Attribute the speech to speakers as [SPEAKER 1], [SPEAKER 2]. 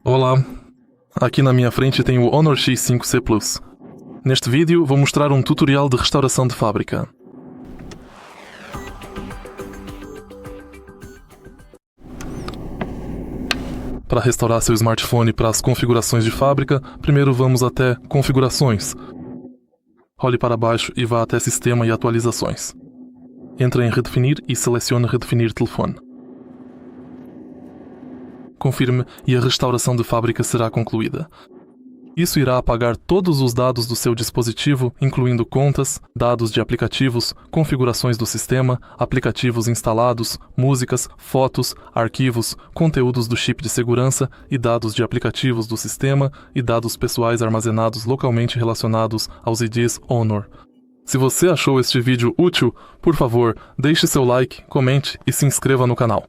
[SPEAKER 1] Olá, aqui na minha frente tem o HONOR X5c Plus. Neste vídeo vou mostrar um tutorial de restauração de fábrica. Para restaurar seu smartphone para as configurações de fábrica, primeiro vamos até Configurações. Role para baixo e vá até Sistema e Atualizações. Entre em Redefinir e selecione Redefinir Telefone. Confirme e a restauração de fábrica será concluída. Isso irá apagar todos os dados do seu dispositivo, incluindo contas, dados de aplicativos, configurações do sistema, aplicativos instalados, músicas, fotos, arquivos, conteúdos do chip de segurança e dados de aplicativos do sistema e dados pessoais armazenados localmente relacionados aos IDs HONOR. Se você achou este vídeo útil, por favor, deixe seu like, comente e se inscreva no canal.